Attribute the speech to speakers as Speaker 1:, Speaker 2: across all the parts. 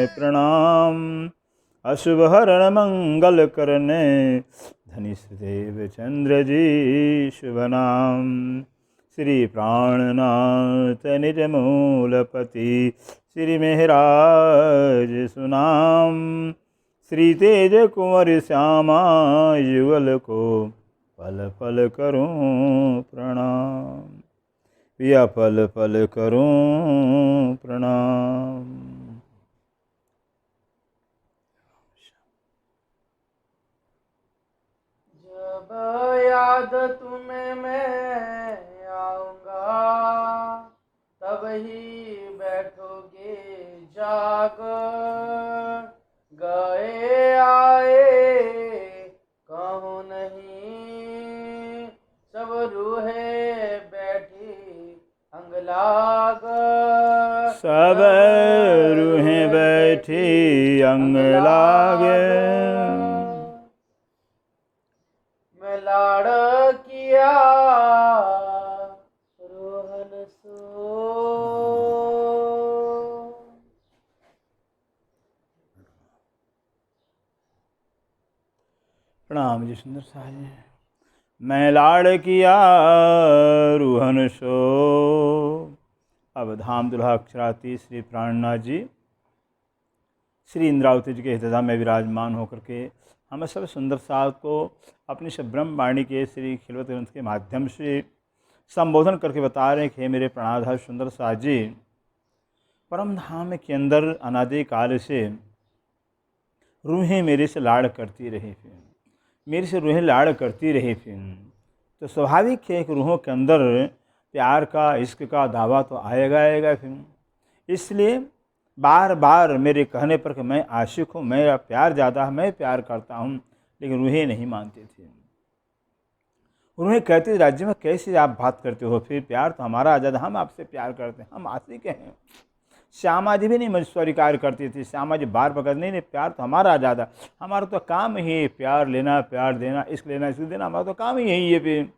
Speaker 1: प्रणाम। अशुभ हरण मंगल करने धनिष देव चंद्र जी शुभ नाम। श्री प्राणनाथ निज मूलपति श्री मेहराज सुनाम। श्री तेज कुंवर श्यामा युगल को पल पल करूं प्रणाम। पिया पल पल करूं प्रणाम।
Speaker 2: जब याद तुम्हें मैं आऊंगा तब ही बैठोगे जाग। गए आए कहूँ नहीं सब रूहे बैठी अंग लाग।
Speaker 1: सब रूहें बैठी अंग लागे।
Speaker 2: मैं लाड़ किया रोहन सो।
Speaker 1: प्रणाम जी सुंदर साज। मैं लाड़ किया रूहन सो। अब धाम दुल्हा अक्षराती श्री प्राणनाथ जी श्री इंद्रावती जी के हृदय में विराजमान होकर के हम सब सुंदर साथ को अपनी सब ब्रह्मवाणी के श्री खिलवत ग्रंथ के माध्यम से संबोधन करके बता रहे हैं कि हे मेरे प्राणाधार सुंदर साथ जी, परम धाम के अंदर अनादि काल से रूहें मेरे से लाड़ करती रही फिर, मेरे से रूहें लाड़ करती रही फिर, तो स्वाभाविक है कि रूहों के अंदर प्यार का इश्क का दावा तो आएगा फिर। इसलिए बार बार मेरे कहने पर कि मैं आशिक हूँ, मेरा प्यार ज़्यादा है, मैं प्यार करता हूँ, लेकिन रूहें नहीं मानती थी। रूहें कहती राज्य में कैसे आप बात करते हो, फिर प्यार तो हमारा ज़्यादा, हम आपसे प्यार करते हैं, हम आशिक हैं। श्यामा जी भी नहीं मुझे स्वीकार करती थी। श्यामा जी बार बार नहीं प्यार तो हमारा ज़्यादा, हमारा तो काम ही प्यार लेना, प्यार देना, इश्क लेना, इश्क देना, हमारा तो काम ही यही है। फिर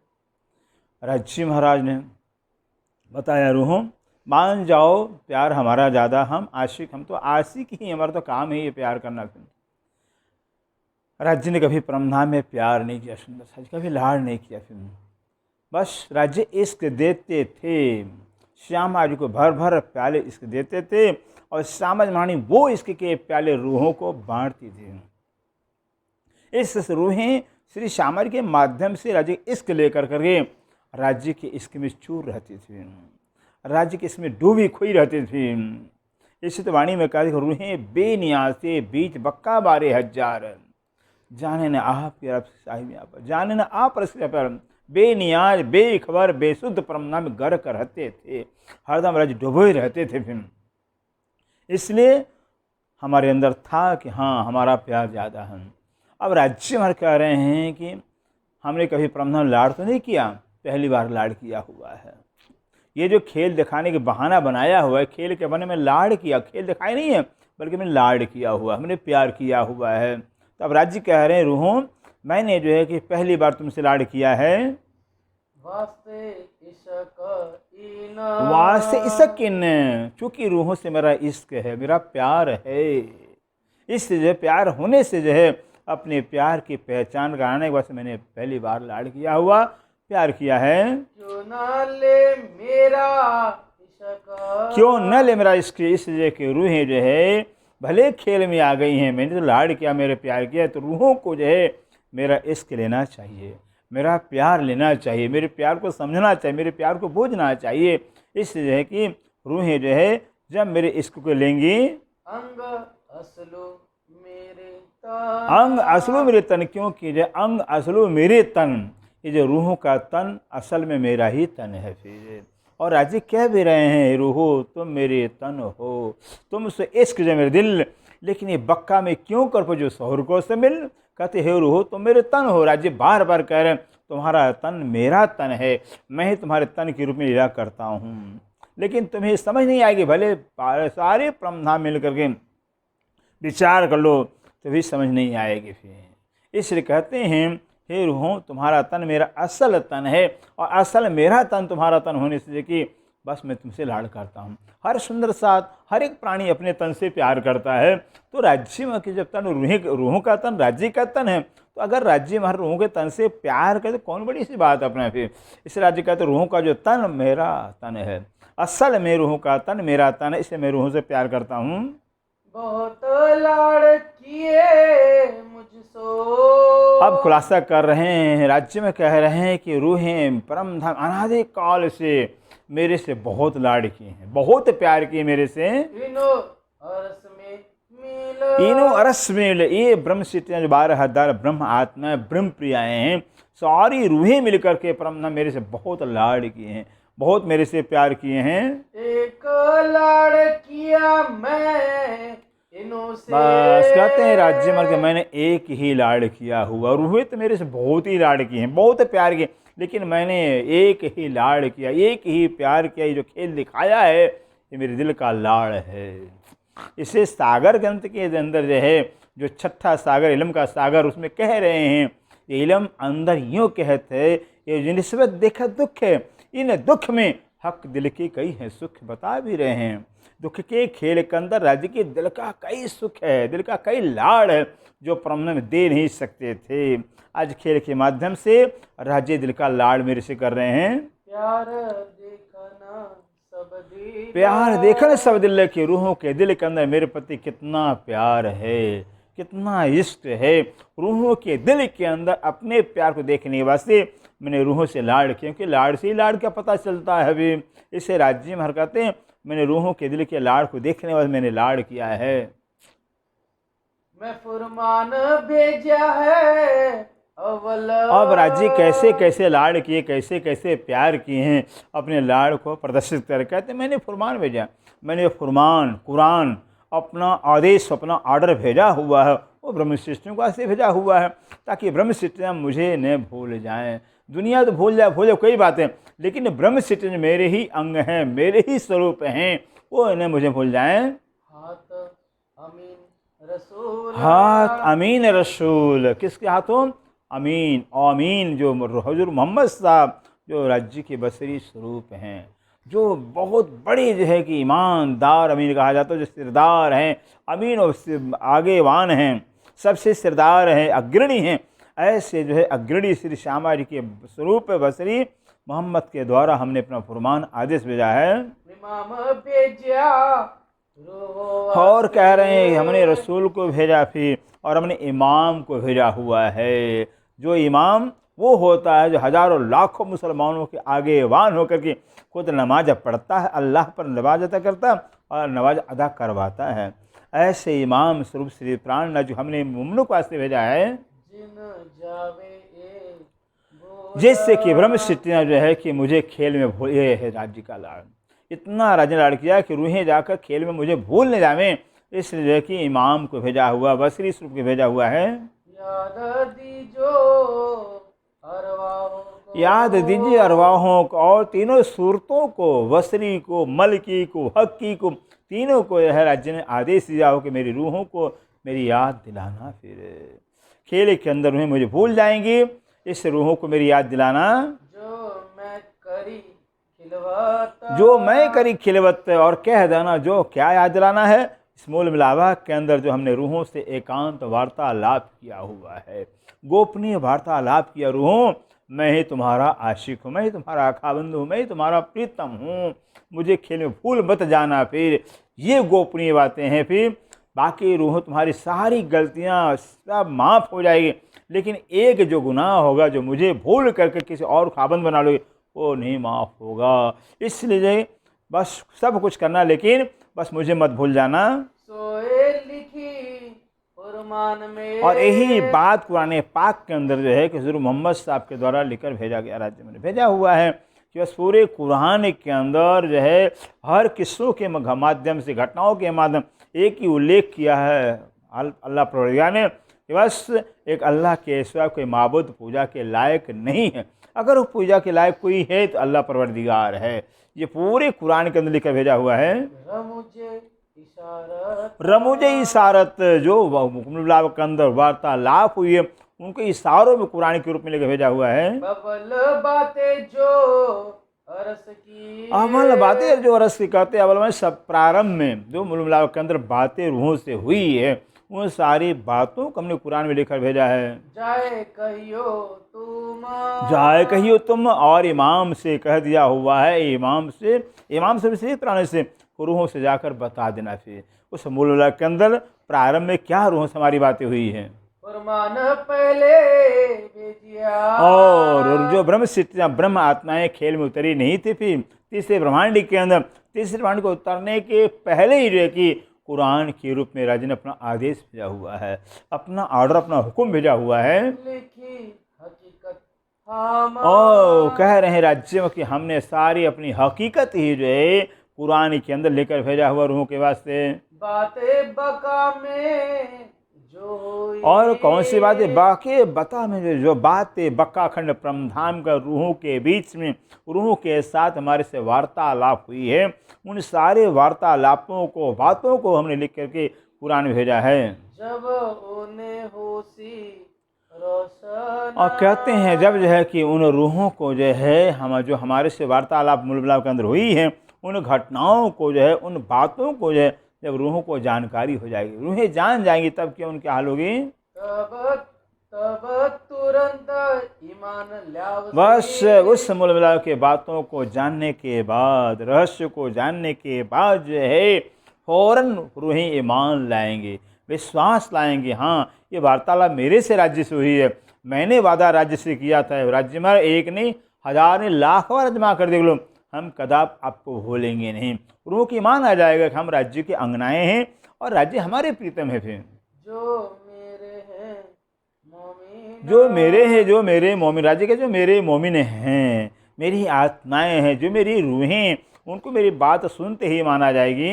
Speaker 1: राज्य महाराज ने बताया रूहों मान जाओ, प्यार हमारा ज़्यादा, हम आशिक, हम तो आशिक ही, हमारा तो काम ही है प्यार करना। फिर राज्य ने कभी परमधाम में प्यार नहीं किया सुंदर साज, कभी लाड़ नहीं किया। फिर बस राज्य इश्क देते थे, श्यामा जी को भर भर प्याले इश्क देते थे और श्यामा जी महारानी वो इश्क के प्याले रूहों को बांटती थी। इस रूहें श्री श्यामा जी के माध्यम से राज्य इश्क लेकर करके राज्य के इश्क में चूर रहती थी, राज्य के इसमें डूबी खोई रहती थी। इस वाणी में कहा रूहें बेनियाज से बीच बक्का बारे हजार, जाने न आप साहिब जाने न आप पर, बेनियाज बेखबर बेसुद्ध परमनाम गर कर रहते थे, हरदम राज्य डूबे रहते थे। फिर इसलिए हमारे अंदर था कि हाँ हमारा प्यार ज़्यादा है। अब राज्य हमारे कह रहे हैं कि हमने कभी परमधाम लाड़ तो नहीं किया, पहली बार लाड़ किया हुआ है। ये जो खेल दिखाने के बहाना बनाया हुआ है, खेल के बहाने में लाड़ किया, खेल दिखाई नहीं है बल्कि मैंने लाड़ किया हुआ, हमने प्यार किया हुआ है। तो अब राज्य कह रहे हैं रूहों मैंने जो है कि पहली बार तुमसे लाड़ किया है।
Speaker 2: वास्ते
Speaker 1: इश्क इन, चूँकि रूहों से मेरा इश्क है, मेरा प्यार है, इस जो है प्यार होने से जो है अपने प्यार की पहचान कराने के बाद मैंने पहली बार लाड़ किया हुआ, प्यार किया है।
Speaker 2: क्यों न ले मेरा इश्क,
Speaker 1: क्यों न ले मेरा इश्क, इसलिए कि रूहें जो है भले खेल में आ गई हैं, मैंने तो लाड़ किया, मेरे प्यार किया, तो रूहों को जो है मेरा इश्क लेना चाहिए, मेरा प्यार लेना चाहिए, मेरे प्यार को समझना चाहिए, मेरे प्यार को बूझना चाहिए। इसलिए है कि रूहें जो है जब मेरे इश्क को लेंगी,
Speaker 2: अंग असलू मेरे
Speaker 1: अंग असलू मेरे तन, क्योंकि जो अंग असलू मेरे तन, ये जो रूहों का तन असल में मेरा ही तन है। फिर और राज्य कह भी रहे हैं रूहो तुम मेरे तन हो, तुम उससे इश्क जो मेरे दिल, लेकिन ये बक्का में क्यों कर पर जो शहर को से मिल, कहते हे रूहो तुम मेरे तन हो। राज्य बार बार कह रहे हैं तुम्हारा तन मेरा तन है, मैं ही तुम्हारे तन के रूप में लीला करता हूँ, लेकिन तुम्हें समझ नहीं आएगी, भले सारे प्रमधाम मिल करके विचार कर लो तो भी समझ नहीं आएगी। फिर इसलिए कहते हैं हे रूहों तुम्हारा तन मेरा असल तन है, और असल मेरा तन तुम्हारा तन होने से कि बस मैं तुमसे लाड़ करता हूँ। हर सुंदर साथ हर एक प्राणी अपने तन से प्यार करता है। तो राज्य में कि जब तन रूहों का तन राज्य का तन है, तो अगर राज्य में हर रूहों के तन से प्यार करे तो कौन बड़ी सी बात अपने फिर। इस राज्य का तो रूहों का जो तन मेरा तन है, असल में रूहों का तन मेरा तन है, इसलिए मैं रूहों से प्यार करता हूँ।
Speaker 2: बहुत लाड़ किए मुझसो।
Speaker 1: अब खुलासा कर रहे हैं, राज्य में कह रहे हैं कि रूहें परम धाम अनादि काल से मेरे से बहुत लाड़ किए हैं, बहुत प्यार किए मेरे से।
Speaker 2: इनो अरस में मिल।
Speaker 1: अरस में ये ब्रह्म सिटियाँ जो 12,000 ब्रह्म आत्माएं ब्रह्म प्रियाएँ हैं, सारी रूहें मिलकर के परम धाम मेरे से बहुत लाड़ किए हैं, बहुत मेरे से प्यार किए हैं।
Speaker 2: एक लाड़ किया मैं इनों से।
Speaker 1: बस कहते हैं राज्य मर के मैंने एक ही लाड़ किया हुआ। रूहें तो मेरे से बहुत ही लाड़ किए हैं, बहुत प्यार किए, लेकिन मैंने एक ही लाड़ किया, एक ही प्यार किया। ये जो खेल दिखाया है ये मेरे दिल का लाड़ है। इसे सागर ग्रंथ के अंदर जो है, जो छठा सागर इलम का सागर, उसमें कह रहे हैं ये इलम अंदर यूँ कहते ये जो निस्बत देखा दुख है, इन दुख में हक दिल के कई हैं सुख। बता भी रहे हैं दुख के खेल के अंदर राज्य के दिल का कई सुख है, दिल का कई लाड़ है, जो परम में दे नहीं सकते थे। आज खेल के माध्यम से राज्य दिल का लाड़ मेरे से कर रहे हैं।
Speaker 2: प्यार देखना सब दिल,
Speaker 1: प्यार देखने सब दिल के रूहों के दिल के अंदर मेरे प्रति कितना प्यार है, कितना इष्ट है। रूहों के दिल के अंदर अपने प्यार को देखने वास्ते मैंने रूहों से लाड़ किया, क्योंकि लाड़ से ही लाड़ का पता चलता है। अभी इसे राज्य में हरकतें मैंने रूहों के दिल के लाड़ को देखने वास्ते मैंने लाड़ किया है।
Speaker 2: मैं फरमान भेजा है अवल।
Speaker 1: अब राज्य कैसे कैसे लाड़ किए, कैसे कैसे प्यार किए हैं, अपने लाड़ को प्रदर्शित कर कहते मैंने फरमान भेजा। मैंने फरमान कुरान अपना आदेश अपना ऑर्डर भेजा हुआ है, वो ब्रह्म सृष्टियों का से भेजा हुआ है, ताकि ब्रह्म सृष्टियाँ मुझे न भूल जाएं। दुनिया तो भूल जाए कोई बात है, लेकिन ब्रह्म सृष्टि मेरे ही अंग हैं, मेरे ही स्वरूप हैं, वो इन्हें मुझे भूल जाएं।
Speaker 2: हाथ अमीन रसूल,
Speaker 1: हाथ अमीन रसूल, किसके हाथों? अमीन अमीन जो हजूर मोहम्मद साहब, जो राज्य के बसरी स्वरूप हैं, जो बहुत बड़ी जो है कि ईमानदार अमीन कहा जाता है, जो सिरदार हैं, अमीन और आगेवान हैं, सबसे सिरदार हैं, अग्रणी हैं। ऐसे जो है अग्रणी श्री श्यामा जी के स्वरूप बसरी मोहम्मद के द्वारा हमने अपना फरमान आदेश भेजा है।
Speaker 2: इमाम भेजा
Speaker 1: और कह रहे हैं हमने रसूल को भेजा फिर, और हमने इमाम को भेजा हुआ है। जो इमाम वो होता है जो हजारों लाखों मुसलमानों के आगेवान होकर के खुद नमाज पढ़ता है, अल्लाह पर नमाज अदा करता है और नमाज अदा करवाता है। ऐसे इमाम स्वरूप श्री प्राण जो हमने मुमनुक वास्ते भेजा है,
Speaker 2: जिन जावे ए बोला।
Speaker 1: जिससे कि ब्रह्म सिद्धियाँ जो है कि मुझे खेल में भूल, ये है राज्य का लाड़, इतना राज्य लाड़ किया कि रूहें जाकर खेल में मुझे भूल न जावें, इसलिए जो है कि इमाम को भेजा हुआ, बसरी स्वरूप को भेजा हुआ है।
Speaker 2: याद दीजो अरवाहों को,
Speaker 1: याद दीजिए अरवाहों को और तीनों सूरतों को, बसरी को, मलकी को, हक्की को, तीनों को यह राज्य ने आदेश दिया हो कि मेरी रूहों को मेरी याद दिलाना। फिर खेल के अंदर रूहें मुझे भूल जाएंगी, इस रूहों को मेरी याद दिलाना। जो मैं करी खिलवत, और कह देना जो क्या याद दिलाना है। इस मूल मिलावा के अंदर जो हमने रूहों से एकांत वार्तालाप किया हुआ है, गोपनीय वार्तालाप किया। रूहों मैं ही तुम्हारा आशिक हूँ, मैं ही तुम्हारा आखाबंद हूँ, मैं ही तुम्हारा प्रीतम हूँ, मुझे खेल में भूल मत जाना। फिर ये गोपनीय बातें हैं। फिर बाकी रूहों तुम्हारी सारी गलतियाँ सब माफ़ हो जाएगी, लेकिन एक जो गुनाह होगा जो मुझे भूल करके किसी और खाबंद बना लोगे वो नहीं माफ़ होगा। इसलिए बस सब कुछ करना, लेकिन बस मुझे मत भूल जाना।
Speaker 2: सोए लिखी फरमान में,
Speaker 1: और यही बात कुरान पाक के अंदर जो है कि हज़रत मोहम्मद साहब के द्वारा लिखकर भेजा गया, राज्य में भेजा हुआ है कि बस पूरे कुरान के अंदर जो है हर किस्सों के माध्यम से, घटनाओं के माध्यम एक ही उल्लेख किया है अल्लाह परवरदिगार ने कि बस एक अल्लाह के सिवा कोई माबूद पूजा के लायक नहीं है। अगर वो पूजा के लायक कोई है तो अल्लाह परवरदिगार है। ये पूरे कुरान के अंदर लिखकर भेजा हुआ है। रमुजे इशारत, जो मुकम्मल के अंदर वार्तालाप हुई है उनके इशारों में कुरान के रूप में लेकर भेजा हुआ है।
Speaker 2: बबल बातें जो अरस की
Speaker 1: अमल बातें जो रस की कहते हैं, अमल में सब प्रारंभ में जो मूल मिलाप के अंदर बातें रूहों से हुई है, उन सारी बातों को हमने कुरान में लिखकर भेजा है।
Speaker 2: जाए कहियो तुम
Speaker 1: जाए कहियो तुम, और इमाम से कह दिया हुआ है, इमाम से विशेष प्राण से रूहों से जाकर बता देना। फिर उस मूल मिलाप के अंदर प्रारंभ में क्या रूहों से हमारी बातें हुई हैं,
Speaker 2: फरमान पहले भेजिया
Speaker 1: और जो ब्रह्म सिद्धियाँ ब्रह्म आत्माएं खेल में उतरी नहीं थी, फिर तीसरे ब्रह्मांड के अंदर तीसरे ब्रह्मांड को उतरने के पहले ही जो है कि कुरान के रूप में राज्य ने अपना आदेश भेजा हुआ है, अपना ऑर्डर, अपना हुक्म भेजा हुआ है।
Speaker 2: लिखी हकीकत हम
Speaker 1: और कह रहे हैं राज्यों कि हमने सारी अपनी हकीकत ही जो है कुरान के अंदर लेकर भेजा हुआ रूहों के वास्ते।
Speaker 2: बातें बका में जो हुई
Speaker 1: और कौन सी बातें बाकी बता में जो बातें बक्का खंड परमधाम का रूहों के बीच में रूहों के साथ हमारे से वार्तालाप हुई है, उन सारे वार्तालापों को बातों को हमने लिख करके कुरान में भेजा है।
Speaker 2: जब उन्हें होशी रोशन
Speaker 1: और कहते हैं जब जो है कि उन रूहों को जो है हम जो हमारे से वार्तालाप मूल मिलाप के अंदर हुई है, उन घटनाओं को जो है, उन बातों को जो है जब रूहों को जानकारी हो जाएगी, रूहें जान जाएंगी, तब क्या उनकी हाल होगी।
Speaker 2: तब तुरंत ईमान ल्याव
Speaker 1: बस उस मूल मिलाप के बातों को जानने के बाद, रहस्य को जानने के बाद जो है फौरन रूहें ईमान लाएंगे, विश्वास लाएंगे। हाँ, ये वार्तालाप मेरे से राज्य से हुई है, मैंने वादा राज्य से किया था, राज्य में एक नहीं हजार नहीं लाख बार जमा कर देख लो, हम कदाप आपको भूलेंगे नहीं। रूह की ईमान आ जाएगा कि हम राज्य के अंगनाए हैं और राज्य हमारे प्रीतम है। फिर जो मेरे मोमिन राज्य के जो मेरे मोमिन हैं, मेरी आत्माएं हैं, जो मेरी रूहें, उनको मेरी बात सुनते ही माना जाएगी।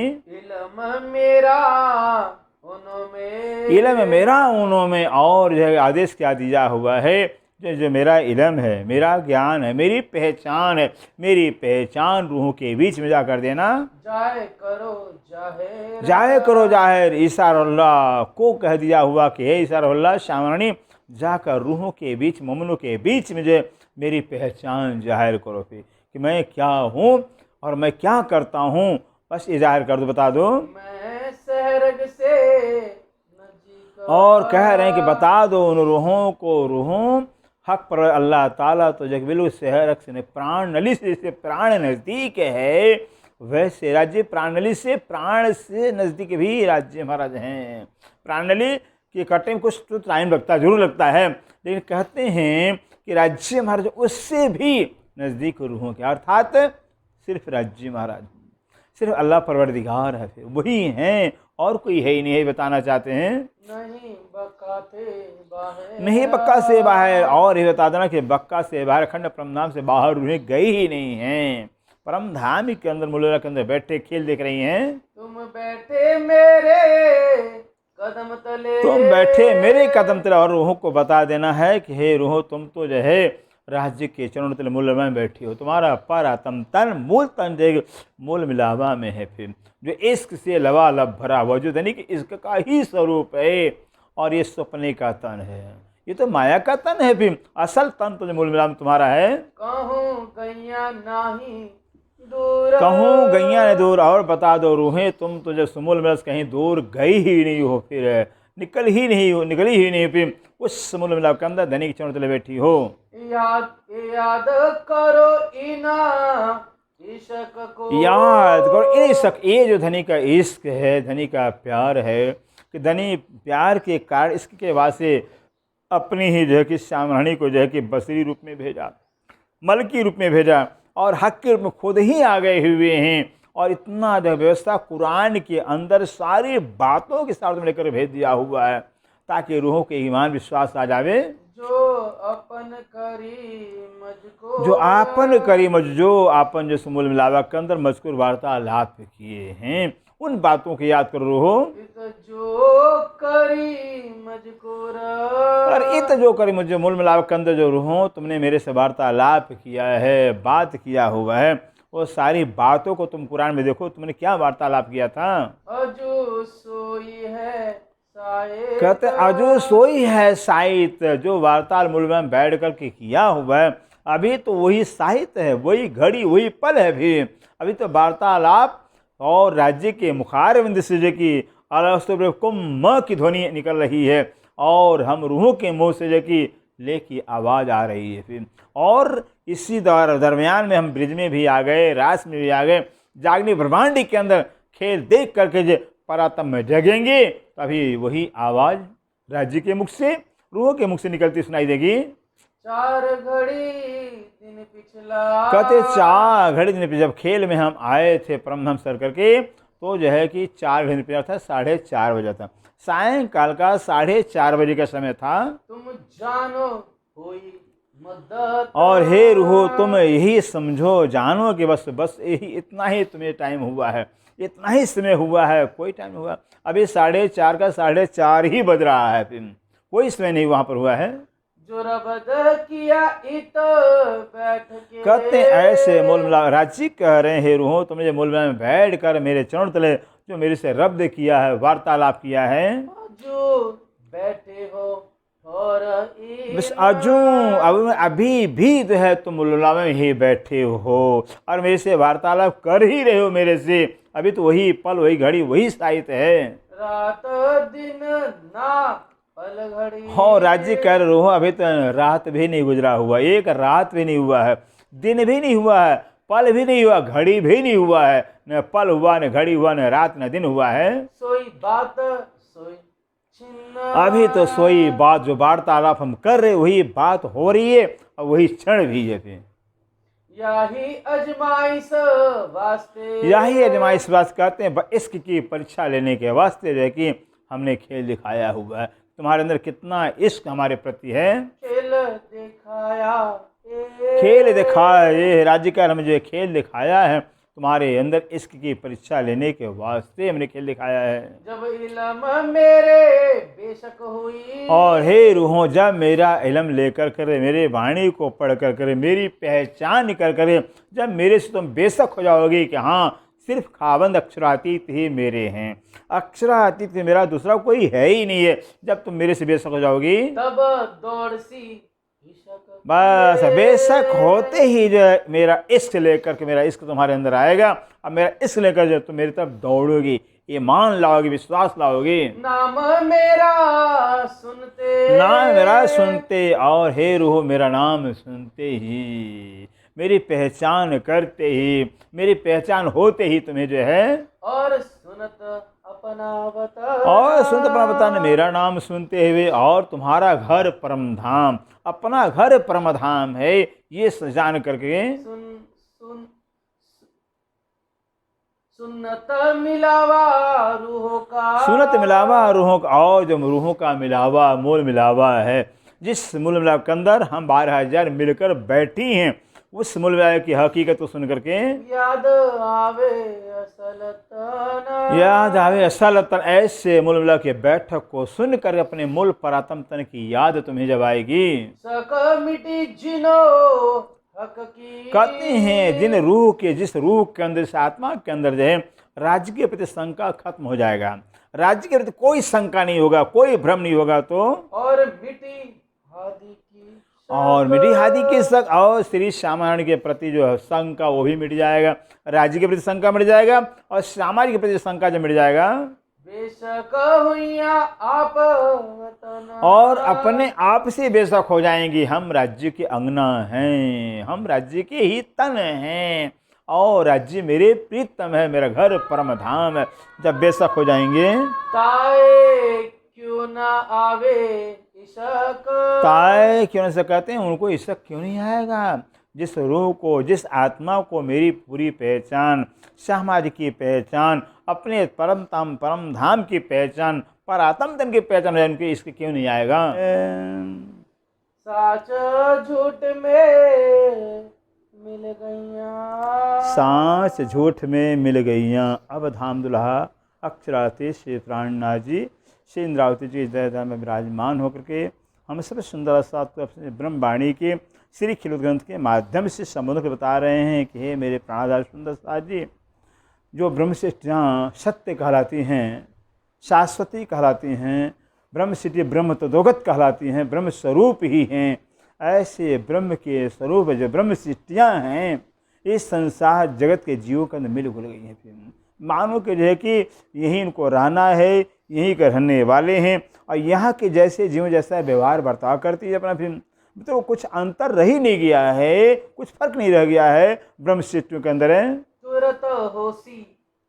Speaker 2: इल्म मेरा
Speaker 1: उन्हों में और जो है आदेश क्या दिया हुआ है, जो मेरा इल्म है, मेरा ज्ञान है, मेरी पहचान है, मेरी पहचान रूहों के बीच में जा कर देना।
Speaker 2: जाए करो जाहिर
Speaker 1: ईसारुल्लाह को कह दिया हुआ कि हे ईसारुल्लाह शामरानी, जाकर रूहों के बीच, मोमिनों के बीच में जो मेरी पहचान जाहिर करो, फिर कि मैं क्या हूँ और मैं क्या करता हूँ, बस ये जाहिर कर दो, बता दो।
Speaker 2: मैं सहरग से
Speaker 1: और कह रहे हैं कि बता दो उन रूहों को, रूहों हक पर अल्लाह ताला तो जगबिलु सहरक से प्राण नली से, जैसे प्राण नज़दीक है, वैसे राज्य प्राण नली से, प्राण से नज़दीक भी राज्य महाराज हैं। प्राण नली के कटे में कुछ तो टाइम लगता है, जरूर लगता है, लेकिन कहते हैं कि राज्य महाराज उससे भी नज़दीक रूहों के, अर्थात सिर्फ राज्य महाराज, सिर्फ अल्लाह परवरदिगार है, फिर वही हैं और कोई है ही नहीं है। बताना चाहते हैं
Speaker 2: नहीं
Speaker 1: बक्का से बाहर, और ये बता देना कि बक्का से बाहर, अखंड परमधाम से बाहर रूहें गई ही नहीं हैं। परमधाम के अंदर मुल्ला के अंदर बैठे खेल देख रही हैं।
Speaker 2: तुम बैठे मेरे कदम तले, और रूहों को बता देना है कि हे रूहो, तुम तो जो है राज्य के चरण तले मूल में बैठी हो, तुम्हारा पर तम तन मूल तन जो मूल मिलावा में है, फिर जो इश्क से लबालब भरा हुआ, जो धनी कि इश्क का ही स्वरूप है, और ये सपने का तन है, ये तो माया का तन है, फिर असल तन तो जो मूल मिलाप तुम्हारा है। कहूँ गैया
Speaker 1: ने दूर, और बता दो रूहें, तुम तो जब मूल मिलाप कहीं दूर गई ही नहीं हो, फिर निकली ही नहीं, फिर उस मूल मिलाप के अंदर धनी के चरण तले बैठी हो।
Speaker 2: याद करो इश्क को,
Speaker 1: याद करो इश्क, ये जो धनी का इश्क है, धनी का प्यार है, कि धनी प्यार के कारण इसके वास्ते अपनी ही जो है कि श्यामरानी को जो है कि बसरी रूप में भेजा, मलकी रूप में भेजा, और हक के रूप में खुद ही आ गए हुए हैं, और इतना जो व्यवस्था कुरान के अंदर सारी बातों के साथ में लेकर भेज दिया हुआ है, ताकि रूहों के ईमान विश्वास आ जावे।
Speaker 2: जो आपन जो मूल मिलावा के अंदर मजकूर वार्तालाप किए हैं, उन बातों की याद करो रूहो। जो करी
Speaker 1: मुझे मूल मिलावा के अंदर जो रूहो तुमने मेरे से वार्तालाप किया है, बात किया हुआ है, वो सारी बातों को तुम कुरान में देखो, तुमने क्या वार्तालाप किया था।
Speaker 2: अजू सोई है
Speaker 1: कहते अजू सोई है साइत, जो वार्ताल मूल में बैठ कर के किया हुआ है,
Speaker 2: अभी तो वही साहित्य है, वही घड़ी, वही पल है भी। अभी तो वार्तालाप और राज्य के मुखारविंद से जो कि कुम की ध्वनि निकल रही है और हम रूहों के मुंह से जो कि ले की आवाज़ आ रही है फिर। और इसी दरमियान में हम ब्रिज में भी आ गए, रास में भी आ गए, जागनी ब्रह्मांडी के अंदर खेल देख करके जो परातम में जगेंगे तभी वही आवाज़ राज्य के मुख से, रूहों के मुख से निकलती सुनाई देगी।
Speaker 3: 4 घड़ी दिन पिछला,
Speaker 2: कहते 4 घड़ी दिन पे जब खेल में हम आए थे परमधाम सर करके तो जो है कि 4 घड़ी पे था, 4:30 बजे था, सायंकाल का 4:30 बजे का समय था।
Speaker 3: तुम जानो हुई मदद,
Speaker 2: और हे रूहो तुम यही समझो, जानो कि बस यही इतना ही तुम्हें टाइम हुआ है, इतना ही समय हुआ है, कोई टाइम हुआ अभी 4:30 का 4:30 ही बज रहा है, फिर कोई समय नहीं वहाँ पर हुआ है।
Speaker 3: जो रबद किया इत बैठ के,
Speaker 2: कहते ऐसे मूल मिला राजी कह रहे हैं, हे रूहो तुमने जो मूल मिला में बैठ कर मेरे चरण तले जो मेरे से रब्द किया है, वार्तालाप किया है,
Speaker 3: जो बैठे हो और
Speaker 2: बस आजू अभी भी जो है तुम मुल्ला में ही बैठे हो और मेरे से वार्तालाप कर ही रहे हो मेरे से। अभी तो वही पल, वही घड़ी, वही साहित्य है।
Speaker 3: रात दिन ना पल घड़ी,
Speaker 2: हो राज्य कह रहे हो अभी तो रात भी नहीं गुजरा हुआ, एक रात भी नहीं हुआ है, दिन भी नहीं हुआ है, पल भी नहीं हुआ, घड़ी भी नहीं हुआ है, न पल हुआ, न घड़ी हुआ, न रात न दिन हुआ है।
Speaker 3: सोई बात सोई छिन्न,
Speaker 2: अभी तो सोई बात जो वार्तालाप हम कर रहे वही बात हो रही है और वही क्षण भी है फिर।
Speaker 3: यही अजमाइश वास्ते,
Speaker 2: यही अजमाइश बात कहते हैं, इश्क की परीक्षा लेने के वास्ते जो है कि हमने खेल दिखाया हुआ है। तुम्हारे अंदर कितना इश्क हमारे प्रति है।
Speaker 3: खेल दिखाया,
Speaker 2: खेल दिखाया, ये राज्य का हमें जो खेल दिखाया है तुम्हारे अंदर इश्क की परीक्षा लेने के वास्ते हमने खेल दिखाया है।
Speaker 3: जब इल्म मेरे बेशक हुई,
Speaker 2: और हे रूहों जब मेरा इल्म लेकर करे, मेरे वाणी को पढ़ कर करे, मेरी पहचान कर करे, जब मेरे से तुम बेशक हो जाओगे कि हाँ सिर्फ खावंद अक्षरातीत ही मेरे हैं, अक्षरातीत मेरा दूसरा कोई है ही नहीं है, जब तुम मेरे से बेशक हो जाओगी
Speaker 3: तब दौड़ सी इश्क,
Speaker 2: बस बेशक होते ही जो है मेरा इश्क लेकर के, मेरा इश्क तुम्हारे अंदर आएगा। अब मेरा इश्क लेकर जो तुम मेरी तरफ दौड़ोगी, ईमान लाओगी, विश्वास लाओगी,
Speaker 3: नाम मेरा सुनते,
Speaker 2: नाम मेरा सुनते, और हे रूह मेरा नाम सुनते ही, मेरी पहचान करते ही, मेरी पहचान होते ही तुम्हें जो है
Speaker 3: और सुनत अपना बता,
Speaker 2: और सुनते अपना बताने मेरा नाम सुनते हुए, और तुम्हारा घर परम धाम, अपना घर परम धाम है ये जान करके
Speaker 3: सुन सुन्नत मिलावा रूहों का,
Speaker 2: सुनत मिलावा रूहों का, और जो रूहों का मिलावा मोल मिलावा है, जिस मूल मिलाप के अंदर हम 12,000 मिलकर बैठी हैं, उस मूल मिलाप की हकीकत को सुन करके
Speaker 3: याद आवे असल तन,
Speaker 2: याद आवे असल तन, ऐसे मूल मिलाप की बैठक को सुनकर अपने मूल परात्म तन की याद तुम्हें जब आएगी,
Speaker 3: सक मिटी जिनो हक की,
Speaker 2: कहते हैं जिन रूह के, जिस रूह के अंदर, इस आत्मा के अंदर जो है राज्य के प्रति शंका खत्म हो जाएगा, राज्य के प्रति कोई शंका नहीं होगा, कोई भ्रम नहीं होगा, तो
Speaker 3: और मिटी हादी की,
Speaker 2: और मिटी हादी की शक, और श्री श्यामायण के प्रति जो है शंका वो भी मिट जाएगा, राज्य के प्रति शंका मिट जाएगा, और श्यामा जी के प्रति शंका जब मिट जाएगा,
Speaker 3: बेशक हुइया आप वतन,
Speaker 2: और अपने आप से बेशक हो जाएंगी, हम राज्य के अंगना हैं, हम राज्य के ही तन हैं, और राज्य मेरे प्रीतम है, मेरा घर परम धाम है। जब बेशक हो जाएंगे
Speaker 3: ताए क्यों ना आवे इशक,
Speaker 2: ताए क्यों न से कहते हैं उनको इशक क्यों नहीं आएगा, जिस रूह को, जिस आत्मा को मेरी पूरी पहचान, श्यामा जी की पहचान, अपने परम धाम की पहचान, परात्म तन की पहचान है, उनकी इसके क्यों नहीं आएगा।
Speaker 3: साच झूठ में मिल गईया,
Speaker 2: सांस झूठ में मिल गईयाँ। अब धाम दुल्हा अक्षराती श्री प्राणनाथ जी श्री इंद्रावती जी दया में विराजमान होकर के हम सब सुंदर सात ब्रह्मवाणी के श्री खिलुत ग्रंथ के माध्यम से संबोधन बता रहे हैं कि हे मेरे प्राणाधार सुंदर साथ जी, जो ब्रह्मशिष्टियाँ सत्य कहलाती हैं, शाश्वती कहलाती हैं, ब्रह्मशिष्टि ब्रह्म तदोगत कहलाती हैं, ब्रह्म स्वरूप ही हैं, ऐसे ब्रह्म के स्वरूप जो ब्रह्म सृष्टियाँ हैं इस संसार जगत के जीवों के अंदर मिल घुल गई हैं। फिर मानो कि जो है कि यहीं इनको रहना है, यहीं के रहने वाले हैं और यहाँ के जैसे जीव जैसा व्यवहार बर्ताव करती है अपना। फिर तो कुछ अंतर रह ही नहीं गया है, कुछ फर्क नहीं रह गया है ब्रह्म सृष्टियों के अंदर है।
Speaker 3: तुरत होसी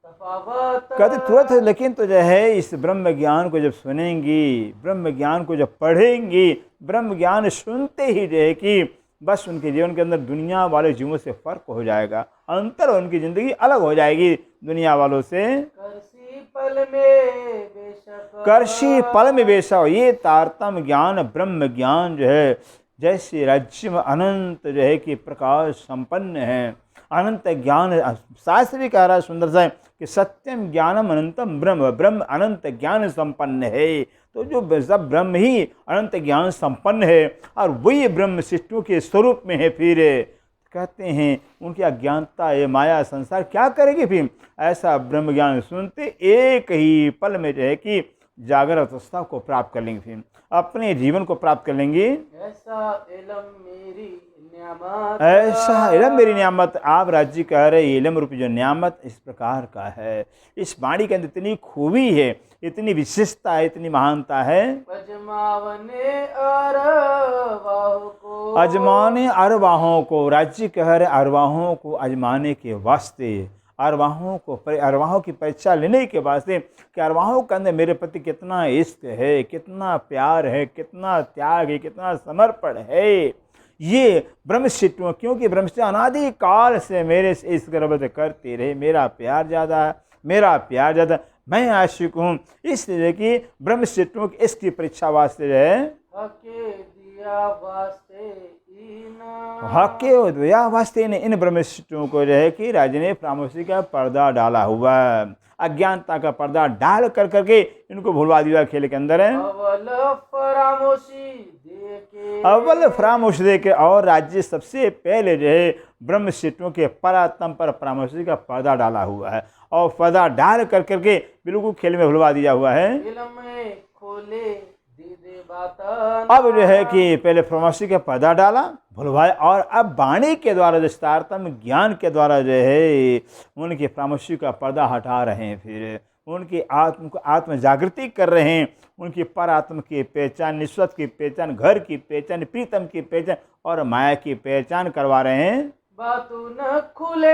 Speaker 3: तफावत।
Speaker 2: कहते तुरंत, लेकिन तो जो है इस ब्रह्म ज्ञान को जब सुनेंगी, ब्रह्म ज्ञान को जब पढ़ेंगी, ब्रह्म ज्ञान सुनते ही जो है कि बस उनके जीवन के अंदर दुनिया वाले जीवों से फर्क हो जाएगा, अंतर उनकी ज़िंदगी अलग हो जाएगी दुनिया वालों से।
Speaker 3: करसी पल में बेशक।
Speaker 2: करशी पल में बेशक, ये तारतम्य ज्ञान ब्रह्म ज्ञान जो है जैसे राज्य में अनंत जो है कि प्रकाश संपन्न है, अनंत ज्ञान। शास्त्र भी कह रहा है सुंदर सा कि सत्यम ज्ञानम अनंतम ब्रह्म, ब्रह्म अनंत ज्ञान संपन्न है। तो जो सब ब्रह्म ही अनंत ज्ञान संपन्न है और वही ब्रह्म सृष्टियों के स्वरूप में है। फिर कहते हैं उनकी अज्ञानता ये माया संसार क्या करेगी। फिर ऐसा ब्रह्म ज्ञान सुनते एक ही पल में जो है कि जागृत अवस्था को प्राप्त कर लेंगे, फिर अपने जीवन को प्राप्त कर लेंगे।
Speaker 3: ऐसा इलम मेरी न्यामत।
Speaker 2: ऐसा इलम मेरी न्यामत, आप राज्य कह रहे इलम रूपी जो न्यामत इस प्रकार का है। इस वाणी के अंदर इतनी खूबी है, इतनी विशेषता है, इतनी महानता है।
Speaker 3: अजमावने अरवाहों को।
Speaker 2: अजमाने अरवाहों को, राज्य कह रहे अरवाहों को अजमाने के वास्ते, अरवाहों की परीक्षा लेने के वास्ते कि अरवाहों के अंदर मेरे प्रति कितना इश्क है, कितना प्यार है, कितना त्याग है, कितना समर्पण है। ये ब्रह्मशिष्टों, क्योंकि ब्रह्मशिष्ट अनादि काल से मेरे से इस गर्भ करते रहे, मेरा प्यार ज़्यादा है, मेरा प्यार ज़्यादा, मैं आशिक हूँ। इसलिए कि ब्रह्मशिष्टों की इसकी परीक्षा वास्ते जो है
Speaker 3: हके दिया वास्ते ईना।
Speaker 2: हके दिया वास्ते ने इन ब्रह्मशिष्टों को जो है कि राजा ने प्रामोशी का पर्दा डाला हुआ है, अज्ञानता का पर्दा डाल कर करके इनको भुलवा दिया खेल के अंदर है।
Speaker 3: अवल फरामोशी देके।
Speaker 2: अव्वल फरामोश दे के, और राज्य सबसे पहले जो है ब्रह्मशिष्टों के परात्म पर परामर्शी का पर्दा डाला हुआ है और पर्दा डाल कर करके बिल्कुल खेल में भुलवा दिया हुआ है।
Speaker 3: इलम में खोले दीदे बातन।
Speaker 2: अब जो है कि पहले परामर्शी का पर्दा डाला, भुलवाए, और अब वाणी के द्वारा जो तारतम्य ज्ञान के द्वारा जो है उनके परामर्शी का पर्दा हटा रहे हैं। फिर उनकी आत्म जागृति कर रहे हैं, उनकी पर आत्म की पहचान, निस्वत की पहचान, घर की पहचान, प्रीतम की पहचान और माया की पहचान करवा रहे हैं।
Speaker 3: बातों न खुले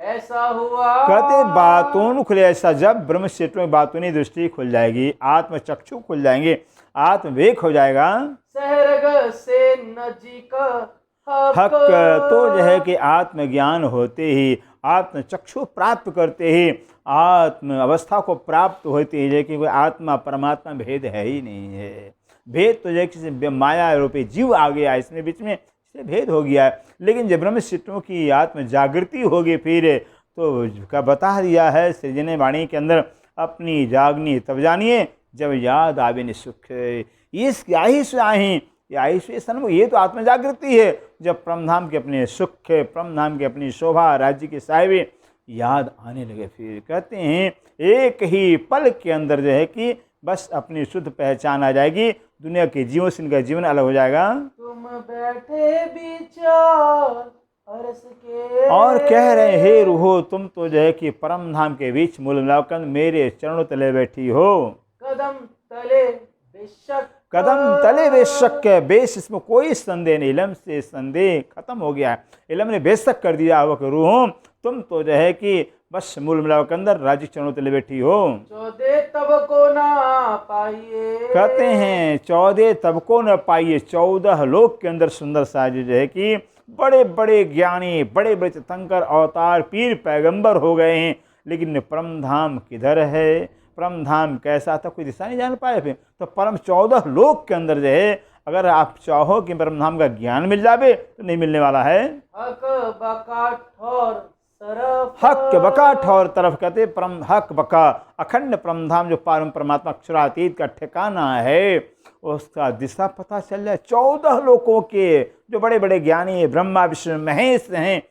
Speaker 3: ऐसा हुआ।
Speaker 2: कहते बातों न खुले ऐसा, जब ब्रह्म क्षेत्र में बातों दृष्टि खुल जाएगी, आत्म चक्षु खुल जाएंगे, आत्मवेक हो जाएगा,
Speaker 3: सहरग से नजीक
Speaker 2: हक तो जो है कि आत्मज्ञान होते ही, आत्म चक्षु प्राप्त करते ही, आत्म अवस्था को प्राप्त होती है। लेकिन कोई आत्मा परमात्मा भेद है ही नहीं है। भेद तो जैसे माया रूपी जीव आ गया इसमें बीच में, इसलिए भेद हो गया है। लेकिन जब ब्रह्मशिष्टों की आत्म जागृति होगी फिर तो का बता दिया है सृजने वाणी के अंदर, अपनी जागनी तब जानिए जब याद आवे नि सुख। इस आयुष आही, आयुष सन्मुख, ये तो आत्म जागृति है जब परमधाम के अपने सुख, परमधाम की अपनी शोभा, राज्य की साहिबी याद आने लगे। फिर कहते हैं एक ही पल के अंदर जो है कि बस अपनी शुद्ध पहचान आ जाएगी, दुनिया के जीवों से इनका जीवन अलग हो जाएगा।
Speaker 3: तुम बैठे विचार अरस के।
Speaker 2: और कह रहे हे रूहो, तुम तो जो है कि परम धाम के बीच मूल मिलाकर मेरे चरणों तले बैठी हो।
Speaker 3: कदम तले बेशक।
Speaker 2: कदम तले बेशक के, बेश इसमें कोई संदेह नहीं, इलम से संदेह खत्म हो गया है। इलम ने बेशक कर दिया हुआ कि रूहो तुम तो जो है कि बस मूल मिलाप के अंदर राज्य चरणों तले बैठी हो।
Speaker 3: 14 तब को ना पाइए।
Speaker 2: कहते हैं 14 तब को न पाइए, 14 लोक के अंदर सुंदर साज जो है कि बड़े बड़े ज्ञानी, बड़े बड़े तीर्थंकर अवतार पीर पैगंबर हो गए हैं, लेकिन परम धाम किधर है, परम धाम कैसा था, कोई दिशा नहीं जान पाए। फिर तो परम 14 लोक के अंदर जो है अगर आप चाहो कि परम धाम का ज्ञान मिल जावे तो नहीं मिलने वाला है।
Speaker 3: हक बका ठौर तरफ।
Speaker 2: हक बका ठौर तरफ, कहते परम हक बका अखंड परम धाम जो परम परमात्मा अक्षरातीत का ठिकाना है उसका दिशा पता चल जाए। 14 लोकों के जो बड़े बड़े ज्ञानी ब्रह्मा विष्णु महेश हैं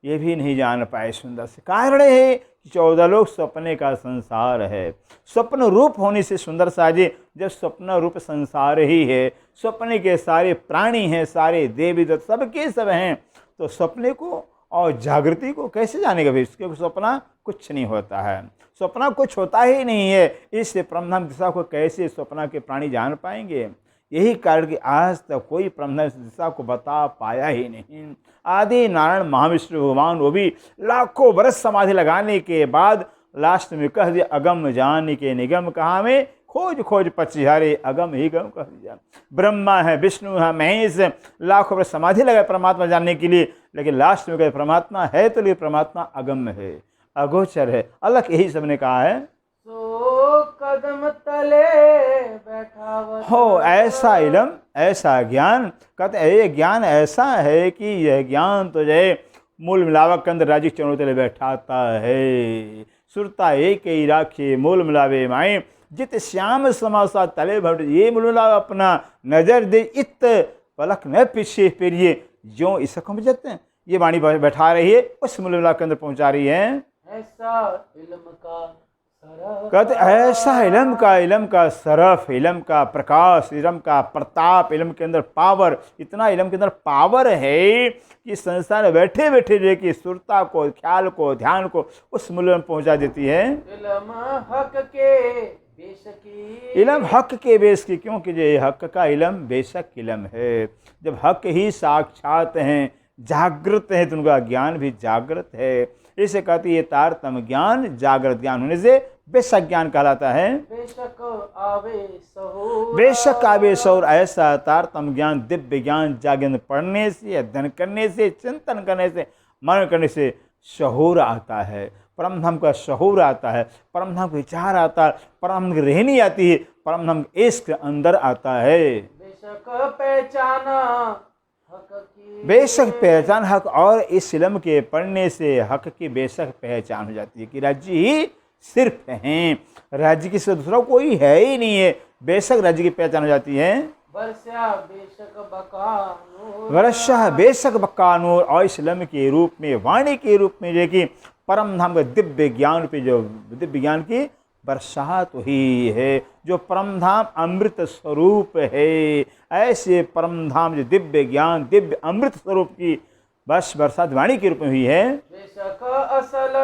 Speaker 2: ये भी नहीं जान पाए। सुंदर से कारण है 14 लोग स्वप्ने का संसार है। स्वप्न रूप होने से सुंदर साजे, जब स्वप्न रूप संसार ही है, स्वप्ने के सारे प्राणी हैं, सारे देवी देवता सबके सब हैं, तो स्वप्ने को और जागृति को कैसे जानेगा भाई? इसके स्वप्ना कुछ नहीं होता है, स्वप्ना कुछ होता ही नहीं है। इससे ब्रह्म दिशा को कैसे स्वप्ना के प्राणी जान पाएंगे? यही कारण कि आज तक कोई ब्रह्म दिशा को बता पाया ही नहीं। आदि नारायण महाविष्णु भगवान वो भी लाखों वर्ष समाधि लगाने के बाद लास्ट में कह दिया अगम जान के निगम कहाँ में, खोज खोज पचिहारे अगम ही गम कह दिया। ब्रह्मा है, विष्णु है, महेश है, लाखों वर्ष समाधि लगाए परमात्मा जानने के लिए, लेकिन लास्ट में कहे परमात्मा है तो लिए परमात्मा अगम है, अगोचर है, अलग, यही सबने कहा है।
Speaker 3: सो कदम तले बैठा
Speaker 2: हो ऐसा इलम, ऐसा ज्ञान, कहते हैं ये ज्ञान ऐसा है कि यह ज्ञान तो जय मूल मिलावक के अंदर राजी चरणों तले बैठाता है। सुरता एक ही राखे मूल मिलावे माए, जित श्याम समासा तले भट, ये मूल मिलावे अपना नजर दे इत पलक न पीछे फिरिए, जो इसे कम जाते हैं ये वाणी बैठा रही है, उस मूल मिलाव के अंदर पहुंचा रही है।
Speaker 3: ऐसा इल्म का
Speaker 2: कहते ऐसा इलम का सरफ, इलम का प्रकाश, इलम का प्रताप, इलम के अंदर पावर, इतना इलम के अंदर पावर है कि संसार में बैठे बैठे जो कि सुरता को, ख्याल को, ध्यान को उस मूल्य में पहुंचा देती है।
Speaker 3: इल्म हक के बेशकी,
Speaker 2: इलम हक के बेस की, क्योंकि ये हक का इलम बेशक इलम है। जब हक ही साक्षात हैं, जागृत है, तो उनका ज्ञान भी जागृत है। इसे कहती है तारतम ज्ञान, जागृत ज्ञान होने से बेशक ज्ञान कहलाता है।
Speaker 3: बेशक आवे सहूर,
Speaker 2: बेशक आवे सौर, ऐसा तारतम ज्ञान, दिव्य ज्ञान जागरण पढ़ने से, अध्ययन करने से, चिंतन करने से, मनन करने से शहूर आता है, परम धाम का शहूर आता है, परम धाम का विचार आता है, परम धाम की रहनी आती है, परम धाम के इश्क अंदर आता है।
Speaker 3: बेशक पहचाना हक की,
Speaker 2: बेशक पहचान हक, और इस इल्म के पढ़ने से हक की बेशक पहचान हो जाती है कि राज्य ही सिर्फ हैं, राज्य की सिवा दूसरा कोई है ही नहीं है, बेशक राज्य की पहचान हो जाती है।
Speaker 3: वर्षा बेशक बकानूर,
Speaker 2: वर्षा बेशक बकानूर, और इस इल्म के रूप में, वाणी के रूप में जो कि परम धाम के दिव्य ज्ञान पे, जो दिव्य ज्ञान की बरसात हुई है, जो परम धाम अमृत स्वरूप है, ऐसे परम धाम जो दिव्य ज्ञान, दिव्य अमृत स्वरूप की बस बरसात वाणी के रूप में हुई है।
Speaker 3: बेशक असल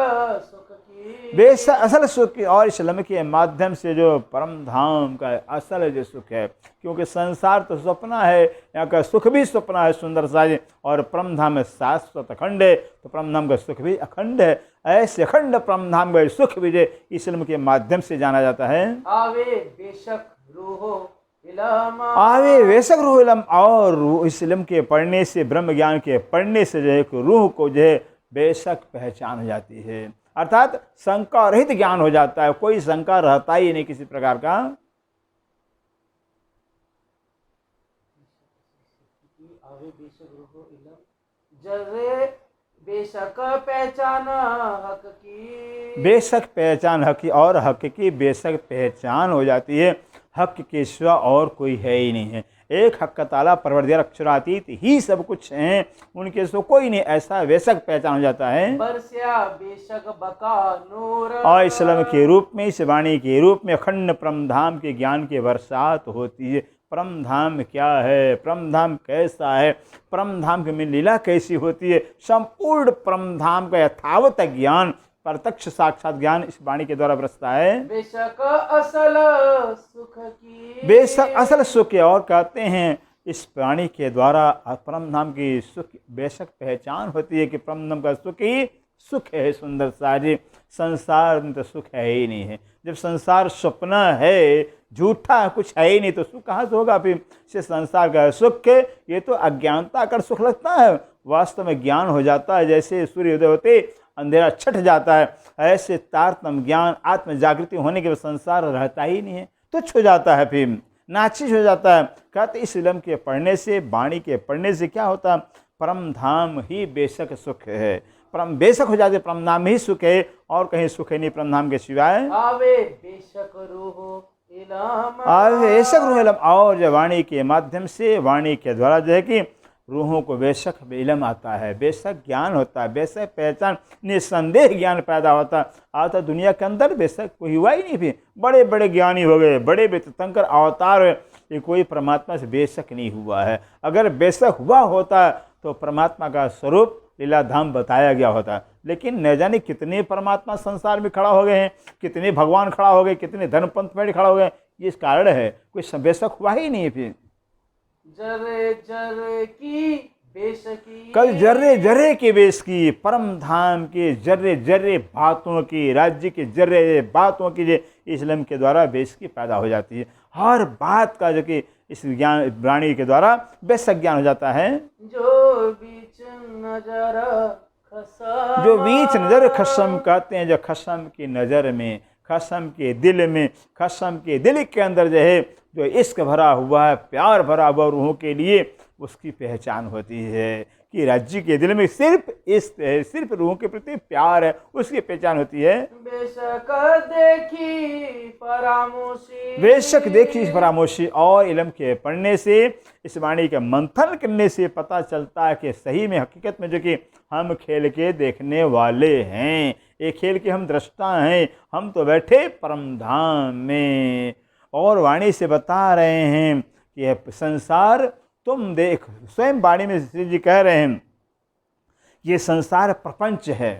Speaker 3: सुख की,
Speaker 2: बेशक असल सुख की, और इस इल्म के माध्यम से जो परम धाम का असल जो सुख है, क्योंकि संसार तो सपना है, यहाँ का सुख भी सपना है सुंदर साजे, और परम धाम में शाश्वत अखंड है, तो परम धाम का सुख भी अखंड है। ऐसे अखंड परम धाम का सुख भी जो इस इल्म के माध्यम से जाना जाता है।
Speaker 3: आवे बेशक रूहो इल्म,
Speaker 2: आवे बेशक रूह इल्म, और इस इल्म के पढ़ने से, ब्रह्म ज्ञान के पढ़ने से जो है रूह को जो है बेशक पहचान हो जाती है, अर्थात शंका रहित ज्ञान हो जाता है, कोई शंका रहता ही नहीं किसी प्रकार का।
Speaker 3: आवे बेशक रूहो इल्म, जरे बेशक पहचान हक की,
Speaker 2: बेशक पहचान हक की, और हक की बेशक पहचान हो जाती है, हक के सिवा और कोई है ही नहीं है। एक हक का ताला परवरदिगार अक्षरातीत ही सब कुछ हैं, उनके सिवा कोई नहीं, ऐसा बेशक पहचान हो जाता है।
Speaker 3: बरस्या बेशक बकानूर,
Speaker 2: और इस्लाम के रूप में, इस वाणी के रूप में अखंड परम धाम के ज्ञान की बरसात होती है। परम धाम क्या है, परम धाम कैसा है, परम धाम में लीला कैसी होती है, संपूर्ण परम धाम का यथावत ज्ञान, प्रत्यक्ष साक्षात ज्ञान इस वाणी के द्वारा बरसता है।
Speaker 3: बेशक असल सुख की,
Speaker 2: बेशक असल सुख, और कहते हैं इस वाणी के द्वारा परम धाम की सुख बेशक पहचान होती है कि परम धाम का सुख ही सुख है। सुंदर सारे संसार में तो सुख है ही नहीं है, जब संसार स्वप्न है, झूठा कुछ है ही नहीं, तो सुख कहाँ से होगा फिर? से संसार का सुख ये तो अज्ञानता का सुख लगता है, वास्तव में ज्ञान हो जाता है। जैसे सूर्योदय होते अंधेरा छट जाता है, ऐसे तारतम ज्ञान आत्म जागृति होने के बाद संसार रहता ही नहीं है, तुच्छ हो जाता है, फिर नाचिज हो जाता है। कहते इस इल्म के पढ़ने से, वाणी के पढ़ने से क्या होता? परम धाम ही बेशक सुख है, परम बेशक हो जाते, परम धाम ही सुख है, और कहीं सुख है नहीं परम धाम के सिवाय।
Speaker 3: आवे बेशक रूह इल्म,
Speaker 2: आवे बेशक रूह इल्म, और जो वाणी के माध्यम से, वाणी के द्वारा जो है कि रूहों को बेशक इल्म आता है, बेशक ज्ञान होता है, बेशक पहचान निस्संदेह ज्ञान पैदा होता है। आज तक दुनिया के अंदर बेशक कोई हुआ ही नहीं, भी बड़े बड़े ज्ञानी हो गए, बड़े तीर्थंकर अवतार हुए, ये कोई परमात्मा से बेशक नहीं हुआ है। अगर बेशक हुआ होता तो परमात्मा का स्वरूप लीलाधाम बताया गया होता, लेकिन न जाने कितने परमात्मा संसार में खड़ा हो गए हैं, कितने भगवान खड़ा हो गए, कितने धर्मपंथ में खड़ा हो गए। ये इस कारण है कोई बेशक हुआ ही नहीं। फिर
Speaker 3: जर्रे जर्रे की बेशकी,
Speaker 2: कल जर्रे जर्रे के बेश की, परम धाम के जर्रे जर्रे बातों की, राज्य के जर्रे बातों की जो इस्लाम के द्वारा बेश की पैदा हो जाती है। हर बात का जो कि इस ज्ञान वाणी के द्वारा बेशक ज्ञान हो जाता है।
Speaker 3: जो बीच नजर खसम,
Speaker 2: जो बीच नजर खसम कहते हैं, जो खसम की नज़र में, खसम के दिल में, खसम के दिल के अंदर जो है जो इश्क भरा हुआ है, प्यार भरा हुआ रूहों के लिए, उसकी पहचान होती है कि राज्य के दिल में सिर्फ इश्क है, सिर्फ रूहों के प्रति प्यार है, उसकी पहचान होती है।
Speaker 3: बेशक देखी फरामोशी,
Speaker 2: बेशक देखी फरामोशी और इल्म के पढ़ने से, इस वाणी के मंथन करने से पता चलता है कि सही में हकीकत में जो कि हम खेल के देखने वाले हैं, एक खेल के हम दृष्टा हैं, हम तो बैठे परम धाम में। और वाणी से बता रहे हैं कि यह संसार तुम देख, स्वयं वाणी में श्री जी कह रहे हैं ये संसार प्रपंच है,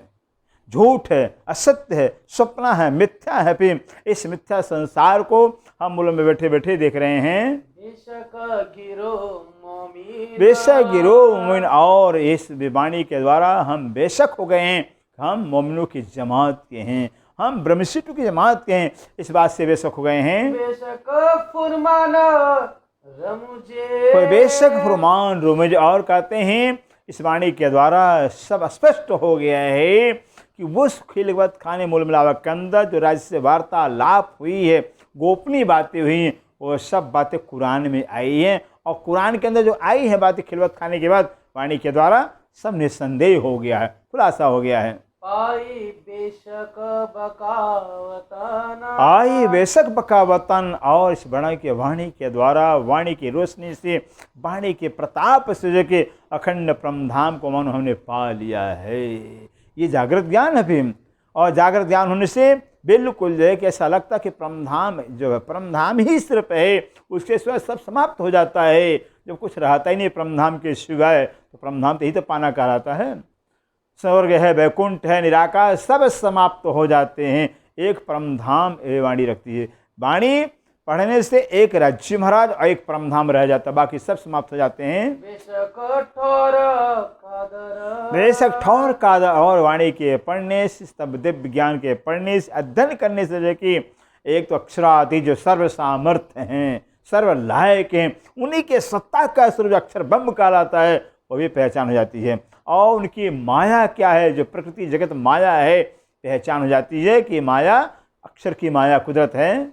Speaker 2: झूठ है, असत्य है, सपना है, मिथ्या है। फिर इस मिथ्या संसार को हम मूल में बैठे बैठे देख रहे हैं।
Speaker 3: बेशक गिरो मोमिन,
Speaker 2: बेशक गिरो मोमिन, और इस वाणी के द्वारा हम बेशक हो गए हैं, हम मोमिनों की जमात के हैं, हम ब्रह्मशिष्टों की जमात के हैं, इस बात से बेशक हो गए हैं।
Speaker 3: बेशक फुरमान रमुजे,
Speaker 2: कोई बेशक फुरमान रुमज, और कहते हैं इस वाणी के द्वारा सब स्पष्ट हो गया है कि उस खिलवत खाने मूल मिलावट के अंदर जो राज्य से वार्तालाप हुई है, गोपनीय बातें हुई हैं, वो सब बातें कुरान में आई हैं। और कुरान के अंदर जो आई है बातें खिलवत खाने के बाद वाणी के द्वारा सब निस्संदेह हो गया है, खुलासा हो गया है।
Speaker 3: पाई बेशक बकावतन,
Speaker 2: आई बेशक बकावतन, और इस वाणी के द्वारा, वाणी की रोशनी से, वाणी के प्रताप से जो कि अखंड परमधाम को मानो हमने पा लिया है। ये जागृत ज्ञान है फिर, और जागृत ज्ञान होने से बिल्कुल जो है कि ऐसा लगता कि परमधाम जो है, परमधाम ही सिर्फ है, उसके सिवाय सब समाप्त हो जाता है। जब कुछ रहता ही नहीं परमधाम के सिवाय, तो परमधाम तो यही तो पाना कहलाता है। स्वर्ग है, वैकुंठ है, निराकार, सब समाप्त हो जाते हैं, एक परमधाम ये वाणी रखती है। वाणी पढ़ने से एक राज्य महाराज और एक परमधाम रह जाता, बाकी सब समाप्त हो जाते हैं।
Speaker 3: बेशक ठोर कादर,
Speaker 2: बेशक ठौर का, और वाणी के पढ़ने से, तब दिव्य ज्ञान के पढ़ने से, अध्ययन करने से जो कि एक तो अक्षरादि जो सर्व सामर्थ्य हैं, सर्व लायक हैं, उन्हीं के सत्ता का स्वरूप अक्षर ब्रह्म कहलाता है, वो भी पहचान हो जाती है। और उनकी माया क्या है, जो प्रकृति जगत माया है, पहचान हो जाती है कि माया अक्षर की माया कुदरत है।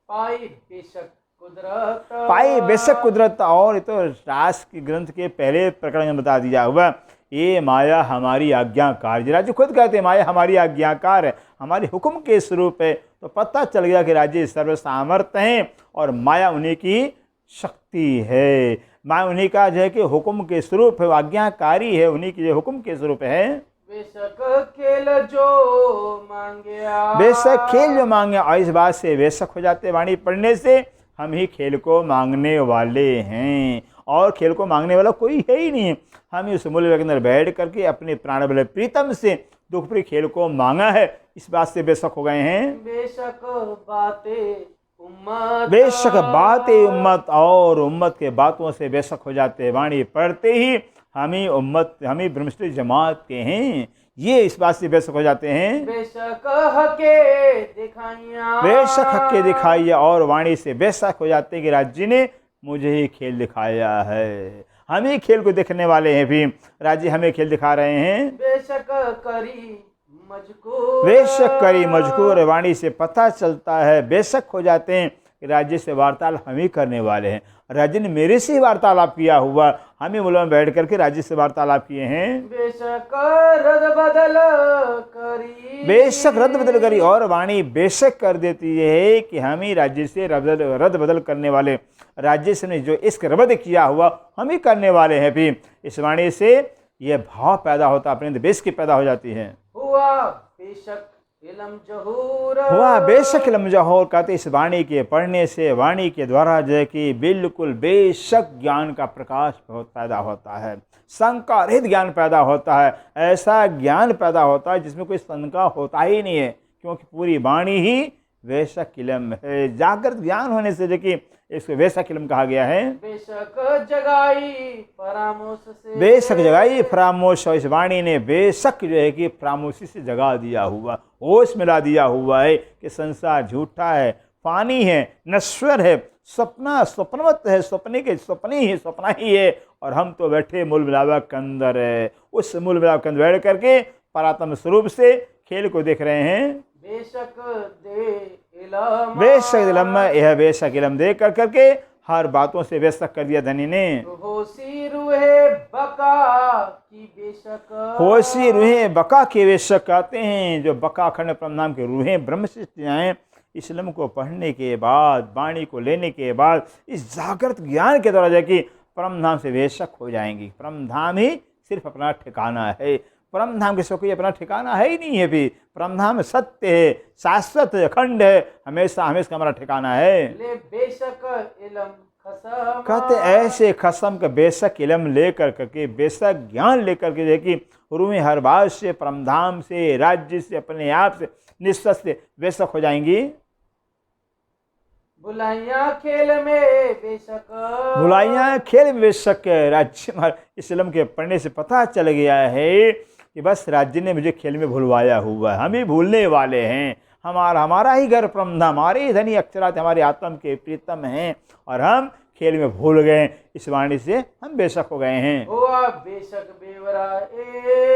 Speaker 3: पाई बेशक कुदरत,
Speaker 2: पाई बेशक कुदरत, और ये तो रास के ग्रंथ के पहले प्रकरण में बता दिया हुआ, ये माया हमारी आज्ञाकार, राज्य खुद कहते हैं माया हमारी आज्ञाकार है, हमारे हुक्म के स्वरूप है। तो पता चल गया कि राज्य सर्व सामर्थ्य हैं और माया उन्हीं की शक्ति है, माया उन्हीं का जो है कि हुक्म के स्वरूप है, आज्ञाकारी है, उन्हीं की जो हुक्म के स्वरूप है।
Speaker 3: बेशक खेल जो मांगया,
Speaker 2: बेशक खेल जो मांगे, और इस बात से बेशक हो जाते वाणी पढ़ने से हम ही खेल को मांगने वाले हैं, और खेल को मांगने वाला कोई है ही नहीं। हम ही उस मूल्य के अंदर बैठ करके अपने प्राण बल प्रीतम से दुखप्रिय खेल को मांगा है, इस बात से बेशक हो गए हैं।
Speaker 3: बेशक बातें उम्मत,
Speaker 2: बेशक बातें उम्मत, और उम्मत के बातों से बेशक हो जाते, वाणी पढ़ते ही हम ही उम्मत, हम ही ब्रह्मश्री जमात के हैं, ये इस बात से बेशक हो जाते हैं।
Speaker 3: बेशक हके दिखाइया,
Speaker 2: बेशक हक दिखाइए, और वाणी से बेशक हो जाते हैं कि राज्य ने मुझे ही खेल दिखाया है, हम ही खेल को देखने वाले हैं, भी राज्य हमें खेल दिखा रहे हैं।
Speaker 3: बेशक करी मजकूर,
Speaker 2: बेशक करी मजकूर, वाणी से पता चलता है, बेशक हो जाते हैं कि राज्य से वार्तालाप हम ही करने वाले हैं, राज्य ने मेरे से ही वार्तालाप किया हुआ, हम ही मुल्क में बैठ करके राज्य से वार्तालाप किए हैं।
Speaker 3: बेशक रद बदल करी
Speaker 2: बेशक रद्द बदल करी, और वाणी बेशक कर देती है कि हम ही राज्य से रद्द बदल करने वाले, राज्य से ने जो इश्क रद्द किया हुआ हम ही करने वाले हैं। भी इस वाणी से यह भाव पैदा होता, अपने देश की पैदा हो जाती है।
Speaker 3: हुआ बेशक इलम जहूर
Speaker 2: हुआ बेशक इल्म जहूर, कहते इस वाणी के पढ़ने से, वाणी के द्वारा जो है कि बिल्कुल बेशक ज्ञान का प्रकाश बहुत पैदा होता है, शंका रहित ज्ञान पैदा होता है। ऐसा ज्ञान पैदा होता है जिसमें कोई शंका होता ही नहीं है, क्योंकि पूरी वाणी ही बेशक इल्म है। जागृत ज्ञान होने से देखिए इसको बेशक इल्म कहा गया है।
Speaker 3: बेशक जगाई परामोश से
Speaker 2: बेशक जगाई फरामोश, इस वाणी ने बेशक जो है कि फरामोशी से जगा दिया हुआ, होश मिला दिया हुआ है कि संसार झूठा है, फानी है, नश्वर है, स्वप्नवत है, स्वप्न ही है, और हम तो बैठे मूल मिलावट के अंदर है। उस मूल मिलावट के अंदर बैठ करके परात्म स्वरूप से खेल को देख रहे हैं।
Speaker 3: बेशक दे इलम
Speaker 2: बेशक इल्म, यह बेशक इल्म दे कर करके हर बातों से बेशक कर दिया धनी ने।
Speaker 3: होशी रूहे बका की बेशक
Speaker 2: होशी रूहें बका के बेशक कहते हैं, जो बका खंड परम नाम के रूहें ब्रह्मशिष्टियाँ हैं, इस इल्म को पढ़ने के बाद, वाणी को लेने के बाद, इस जागृत ज्ञान के द्वारा जाके परम धाम से बेशक हो जाएंगी। परम धाम ही सिर्फ अपना ठिकाना है, परम धाम के सो कोई अपना ठिकाना है ही नहीं है। भी परम धाम सत्य है, शाश्वत अखंड है, हमेशा हमेशा हमारा ठिकाना है।
Speaker 3: ले बेशक इलम खसम
Speaker 2: कहते ऐसे खसम का बेशक इल्म लेकर करके, बेशक ज्ञान लेकर के, देखिए रूहें हर बात से, परम धाम से, राज्य से, अपने आप से, निश्चय से बेशक हो जाएंगी।
Speaker 3: बुलाइया खेल में बेशक
Speaker 2: बुलाइयाँ खेल में बेशक राज्य, इस इल्म के पढ़ने से पता चल गया है कि बस राज्य ने मुझे खेल में भुलवाया हुआ है, हम ही भूलने वाले हैं। हमारा ही घर परमधाम, हमारे ही धनी अक्षरात हमारे आत्म के प्रीतम हैं, और हम खेल में भूल गए। इस वाणी से हम बेशक हो गए हैं।
Speaker 3: हुआ बेशक बेवरा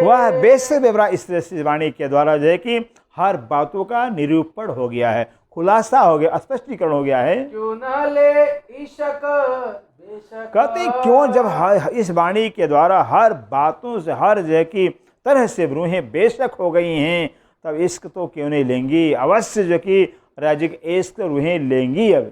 Speaker 2: वह बेशक बेवरा, इस वाणी के द्वारा जो है कि हर बातों का निरूपण हो गया है, खुलासा हो गया, स्पष्टीकरण हो गया है।
Speaker 3: क्यों न ले इशक बेशक
Speaker 2: कहते क्यों, जब इस वाणी के द्वारा हर बातों से, हर जगह की तरह से रूहें बेशक हो गई हैं, तब इश्क तो क्यों नहीं लेंगी, अवश्य जो कि राज्य के इश्क रूहें लेंगी। अब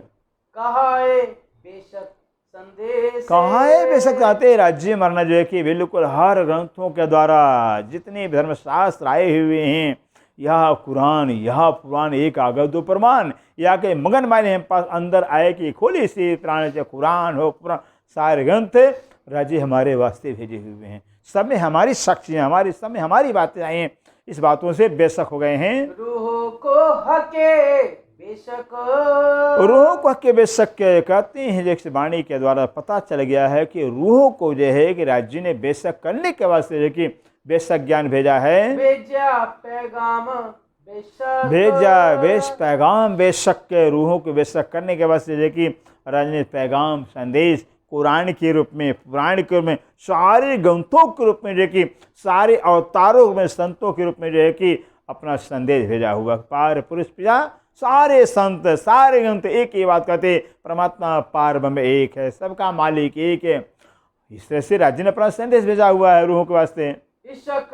Speaker 3: कहा है बेशक संदेश
Speaker 2: कहाँ है बेशक, आते राज्य मरना जो है कि बिल्कुल हर ग्रंथों के द्वारा जितने धर्मशास्त्र आए हुए हैं, यह कुरान, यह पुराण एक आगे दो प्रमाण, या के मगन मायने हम पास अंदर आए कि खोली सी प्राण, चाहे कुरान हो, पुराण, सारे ग्रंथ राज्य हमारे वास्ते भेजे हुए हैं। सब में हमारी साक्षियाँ, हमारी सब में हमारी बातें आई हैं, इस बातों से बेशक हो गए हैं।
Speaker 3: रूह को हके बेशक
Speaker 2: रूह को हके बेशक कहते हैं, जैसे वाणी के द्वारा पता चल गया है कि रूह को जो है कि राज्य ने बेशक करने के वास्ते जो कि बेशक ज्ञान भेजा है।
Speaker 3: भेजा पैगाम बेशक
Speaker 2: भेजा पैगाम बेशक के, रूहों को बेशक करने के वास्ते जो कि राज्य ने पैगाम संदेश कुरान के रूप में, पुराण के रूप में, सारे ग्रंथों के रूप में, जो कि सारे अवतारों में, संतों के रूप में जो है कि अपना संदेश भेजा हुआ। पार पुरुष पिया सारे संत, सारे ग्रंथ एक ही बात कहते, परमात्मा पार ब्रह्म एक है, सबका मालिक एक है। इस तरह से राज्य ने अपना संदेश भेजा हुआ है रूहों के वास्ते।
Speaker 3: इशक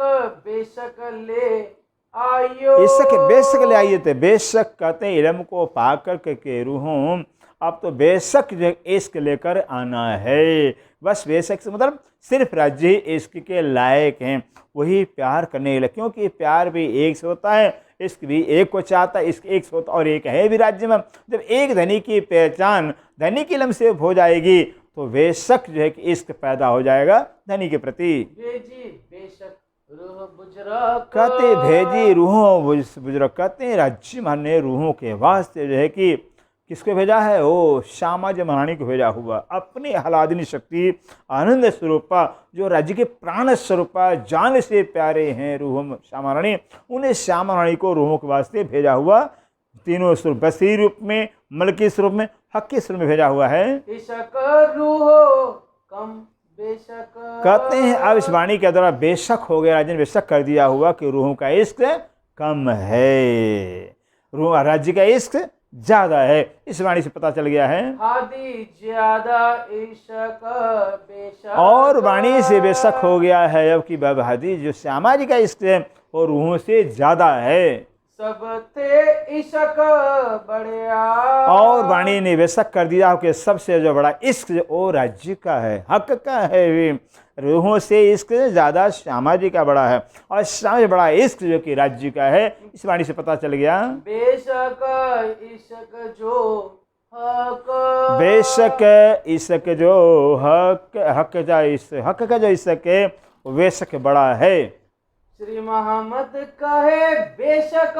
Speaker 3: बेशक ले आयो
Speaker 2: इशक बेशक ले आइए थे, बेशक कहते हैं इल्म को पा कर के रूहों अब तो बेशक जो इश्क लेकर आना है। बस बेशक से मतलब सिर्फ राज्य ही इश्क के लायक हैं, वही प्यार करने लगे, क्योंकि प्यार भी एक से होता है, इश्क भी एक को चाहता है, इश्क एक से होता और एक है भी राज्य में। जब एक धनी की पहचान धनी की इल्म से हो जाएगी तो बेशक जो है कि इश्क पैदा हो जाएगा धनी के प्रति।
Speaker 3: भेजी बेशक रूह बुजरक
Speaker 2: कहते भेजी रूहों बुजुर्ग, कहते हैं राज्य माने रूहों के वास्ते जो है कि किसको भेजा है, ओ श्यामा जी महारानी को भेजा हुआ। अपनी आह्लादिनी शक्ति आनंद स्वरूपा, जो राज्य के प्राण स्वरूपा, जान से प्यारे हैं रूह श्यामा रानी, उन्हें श्यामा रानी को रूहों के वास्ते भेजा हुआ। तीनों स्वरूप, बसी रूप में, मलकी स्वरूप में, हक के स्वरूप में भेजा हुआ है।
Speaker 3: इशक रूह कम बेशक
Speaker 2: कहते हैं अब इस वाणी के द्वारा बेशक हो गया, राज्य ने बेशक कर दिया हुआ कि रूहों का इश्क कम है, रूह राज्य का इश्क ज़्यादा है। इस वाणी से पता चल गया है।
Speaker 3: आदि ज्यादा इशक बेशक।
Speaker 2: और वाणी से बेशक हो गया है अब कि बहादी जो श्यामा जी का इश्क है वो रूहों से ज़्यादा है।
Speaker 3: सब थे इशक बढ़िया।
Speaker 2: और वाणी ने बेशक कर दिया कि सबसे जो बड़ा इश्क वो राज्य का है, हक का है। रूहों से इश्क ज़्यादा श्यामा जी का बड़ा है और श्यामा जी बड़ा इश्क जो कि राज्य का है। इस वाणी से पता चल गया।
Speaker 3: बेशक इशक जो हक।
Speaker 2: बेशक इश्क जो हक का जो इश्क है वो बेशक बड़ा है।
Speaker 3: श्री मोहम्मद कहे बेशक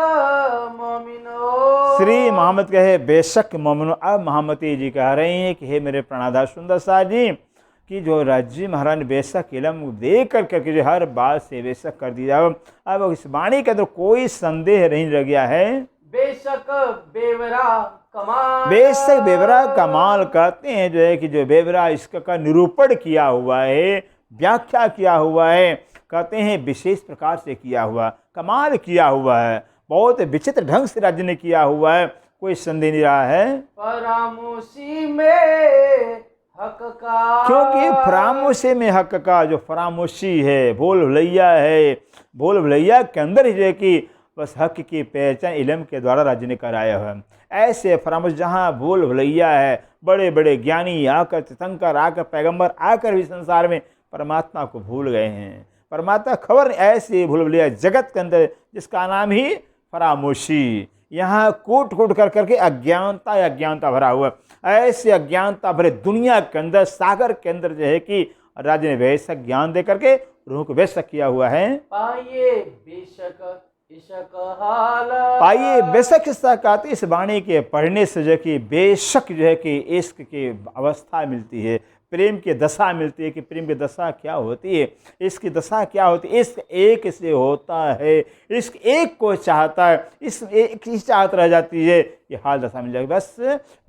Speaker 3: मोमिनो।
Speaker 2: श्री मोहम्मद कहे बेशक मोमिनो। अब मोहम्मदी जी कह रही हैं कि हे मेरे प्राणाधार सुंदर शाह जी कि जो राज्य महाराज ने बेशक इलम दे करके जो हर बात से बेशक कर दिया। अब इस वाणी के अंदर कोई संदेह नहीं रह गया है।
Speaker 3: बेशक बेवरा कमाल।
Speaker 2: बेशक बेवरा कमाल कहते हैं जो है कि जो बेवरा इसका निरूपण किया हुआ है, व्याख्या किया हुआ है, कहते हैं विशेष प्रकार से किया हुआ, कमाल किया हुआ है, बहुत विचित्र ढंग से राज्य ने किया हुआ है, कोई संदेह नहीं रहा है।
Speaker 3: फरामोशी में हक का।
Speaker 2: क्योंकि फरामोशी में हक का जो फरामोशी है, भूल भुलैया है, भूल भुलैया के अंदर ही जो है कि बस हक की पहचान इल्म के द्वारा राज्य ने कराया है। ऐसे फरामोश जहाँ भूल भुलैया है, बड़े बड़े ज्ञानी आकर, तीर्थंकर आकर, पैगंबर आकर भी संसार में परमात्मा को भूल गए हैं। परमात्मा खबर ऐसे भूल भुलैया जगत के अंदर जिसका नाम ही फरामोशी। यहाँ कूट कूट कर करके अज्ञानता भरा हुआ। ऐसे अज्ञानता भरे दुनिया के अंदर, सागर के अंदर जो है कि राज्य ने वैसा ज्ञान दे करके रूह को बेशक किया हुआ है।
Speaker 3: पाइए बेशक इशक हाल।
Speaker 2: पाइए बेशक हिस्सा कहते इस वाणी के पढ़ने से जो कि बेशक जो है कि इश्क की अवस्था मिलती है, प्रेम की दशा मिलती है कि प्रेम की दशा क्या होती है, इसकी दशा क्या होती है। इश्क एक से होता है, इश्क एक को चाहता है, इस एक की चाहत रह जाती है, ये हाल दशा मिल जाएगी। बस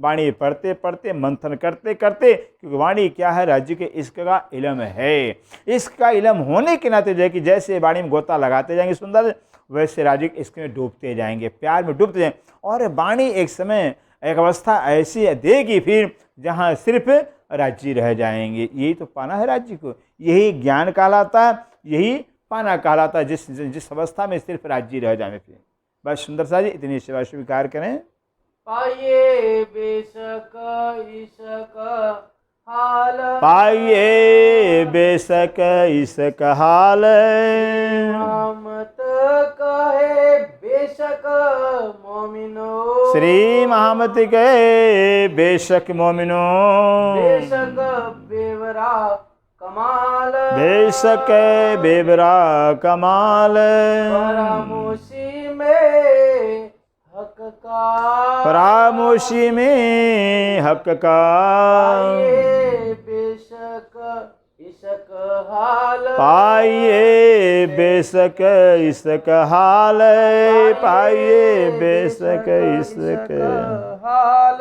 Speaker 2: वाणी पढ़ते पढ़ते मंथन करते करते, क्योंकि वाणी क्या है, राज्य के इश्क का इल्म है। इश्क का इल्म होने के नाते जो है कि जैसे वाणी में गोता लगाते जाएंगे सुंदर, वैसे राज्य के इश्क में डूबते जाएंगे, प्यार में डूबते जाएंगे। और वाणी एक समय एक अवस्था ऐसी देगी फिर जहाँ सिर्फ राज्य रह जाएंगे। यही तो पाना है राज्य को, यही ज्ञान कहलाता है, यही पाना कहलाता है, जिस अवस्था में सिर्फ राज्य रह जाए। फिर बस सुंदर सा जी इतनी सेवा स्वीकार करें।
Speaker 3: पाइए बेशक इशक हाल।
Speaker 2: पाइए बेशक इशक हाल।
Speaker 3: मोहम्मद कहे बेशक मोमिनो।
Speaker 2: श्री मोहम्मद के बेशक मोमिनो।
Speaker 3: बेशक बेवरा कमाल।
Speaker 2: बेशक बेवरा कमाल।
Speaker 3: फरामोशी में हक का।
Speaker 2: फरामोशी में हक का।
Speaker 3: पाइए बेशक इशक हाल।
Speaker 2: पाइए बेशक इशक हाल। पाइए बेशक इशक
Speaker 3: हाल।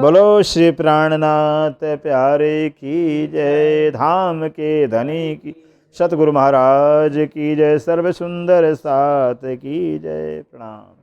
Speaker 2: बोलो श्री प्राणनाथ प्यारे की जय। धाम के धनी की सतगुरु महाराज की जय। सर्व सुंदर साथ की जय। प्रणाम।